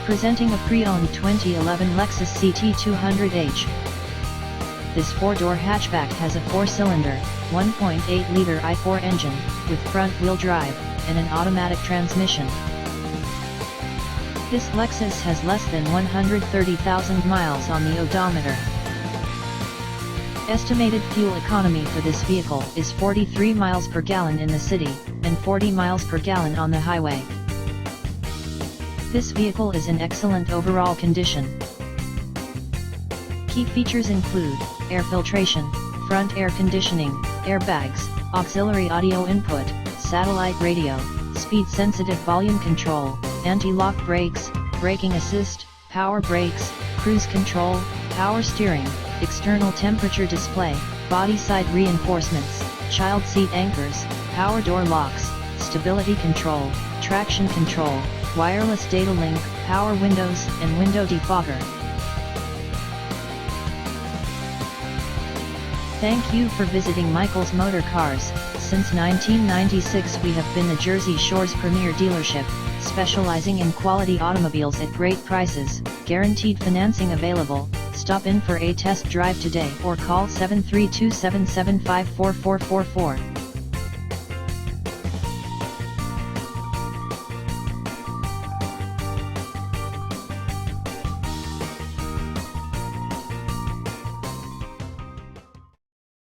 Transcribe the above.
Presenting a pre-owned 2011 Lexus CT200H. This four-door hatchback has a four-cylinder, 1.8-liter i4 engine, with front-wheel drive, and an automatic transmission. This Lexus has less than 130,000 miles on the odometer. Estimated fuel economy for this vehicle is 43 miles per gallon in the city, and 40 miles per gallon on the highway. This vehicle is in excellent overall condition. Key features include air filtration, front air conditioning, airbags, auxiliary audio input, satellite radio, speed-sensitive volume control, anti-lock brakes, braking assist, power brakes, cruise control, power steering, external temperature display, body side reinforcements, child seat anchors, power door locks, stability control, traction control, wireless data link, power windows, and window defogger. Thank you for visiting Michael's Motorcars. Since 1996 we have been the Jersey Shore's premier dealership, specializing in quality automobiles at great prices, guaranteed financing available. Stop in for a test drive today or call 732-775-4444.